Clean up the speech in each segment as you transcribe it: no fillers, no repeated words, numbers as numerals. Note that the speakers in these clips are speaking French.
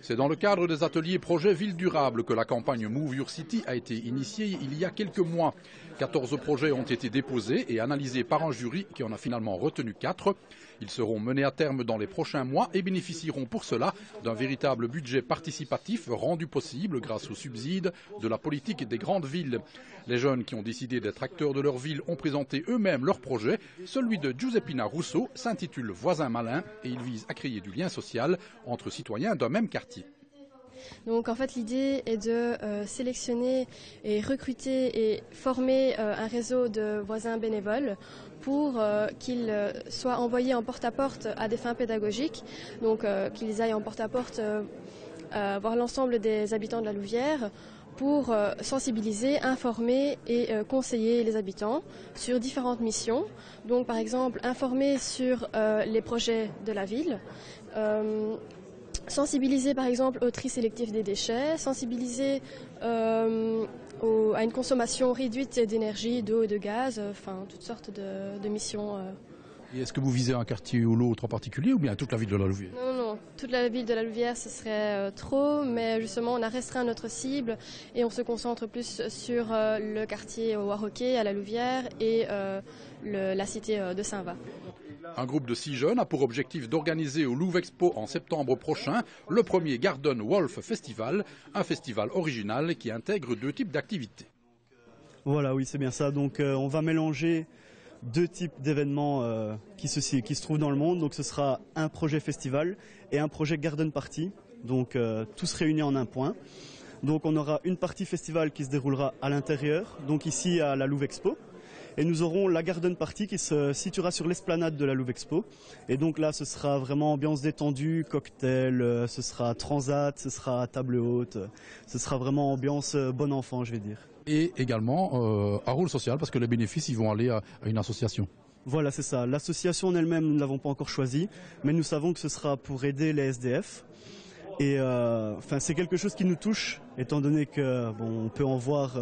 C'est dans le cadre des ateliers projets Ville durable que la campagne Move Your City a été initiée il y a quelques mois. 14 projets ont été déposés et analysés par un jury qui en a finalement retenu 4. Ils seront menés à terme dans les prochains mois et bénéficieront pour cela d'un véritable budget participatif rendu possible grâce aux subsides de la politique des grandes villes. Les jeunes qui ont décidé d'être acteurs de leur ville ont présenté eux-mêmes leur projet. Celui de Giuseppina Russo s'intitule Voisin malin et il vise à créer du lien social entre citoyens d'un même quartier. Donc en fait l'idée est de sélectionner et recruter et former un réseau de voisins bénévoles pour qu'ils soient envoyés en porte-à-porte à des fins pédagogiques, donc qu'ils aillent en porte-à-porte voir l'ensemble des habitants de la Louvière pour sensibiliser, informer et conseiller les habitants sur différentes missions. Donc par exemple informer sur les projets de la ville, sensibiliser par exemple au tri sélectif des déchets, sensibiliser à une consommation réduite d'énergie, d'eau et de gaz, enfin toutes sortes de missions. Et est-ce que vous visez un quartier ou l'autre en particulier ou bien toute la ville de la Louvière? Non, toute la ville de la Louvière ce serait trop, mais justement on a restreint notre cible et on se concentre plus sur le quartier au Warroquet, à la Louvière et la cité de Saint-Va. Un groupe de 6 jeunes a pour objectif d'organiser au Louvre Expo en septembre prochain le premier Garden Wolf Festival, un festival original qui intègre 2 types d'activités. Voilà, oui, c'est bien ça. Donc on va mélanger 2 types d'événements qui se trouvent dans le monde. Donc ce sera un projet festival et un projet Garden Party. Donc tous réunis en un point. Donc on aura une partie festival qui se déroulera à l'intérieur, donc ici à la Louvre Expo. Et nous aurons la Garden Party qui se situera sur l'esplanade de la Louvre Expo. Et donc là, ce sera vraiment ambiance détendue, cocktail, ce sera transat, ce sera table haute, ce sera vraiment ambiance bon enfant, je vais dire. Et également un rôle social parce que les bénéfices ils vont aller à une association. Voilà, c'est ça. L'association en elle-même, nous ne l'avons pas encore choisie, mais nous savons que ce sera pour aider les SDF. Et c'est quelque chose qui nous touche, étant donné que on peut en voir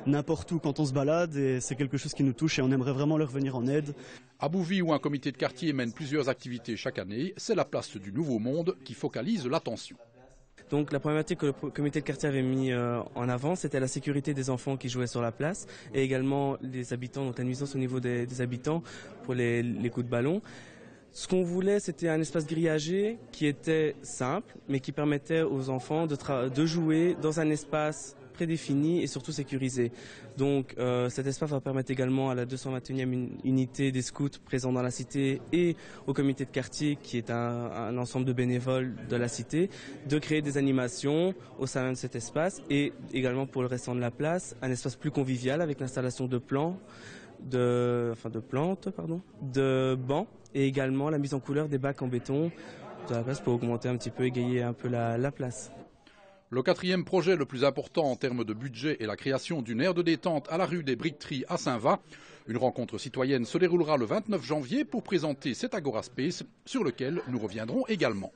n'importe où quand on se balade, et c'est quelque chose qui nous touche et on aimerait vraiment leur venir en aide. À Bouvy, où un comité de quartier mène plusieurs activités chaque année, c'est la place du Nouveau Monde qui focalise l'attention. Donc la problématique que le comité de quartier avait mis en avant, c'était la sécurité des enfants qui jouaient sur la place et également les habitants, donc la nuisance au niveau des habitants pour les coups de ballon. Ce qu'on voulait, c'était un espace grillagé qui était simple, mais qui permettait aux enfants de jouer dans un espace prédéfini et surtout sécurisé. Donc cet espace va permettre également à la 221e unité des scouts présents dans la cité et au comité de quartier, qui est un ensemble de bénévoles de la cité, de créer des animations au sein de cet espace et également pour le restant de la place, un espace plus convivial avec l'installation de de bancs et également la mise en couleur des bacs en béton de la place pour augmenter un petit peu, égayer un peu la place. Le 4e projet le plus important en termes de budget est la création d'une aire de détente à la rue des Briqueteries à Saint-Va. Une rencontre citoyenne se déroulera le 29 janvier pour présenter cet Agora Space sur lequel nous reviendrons également.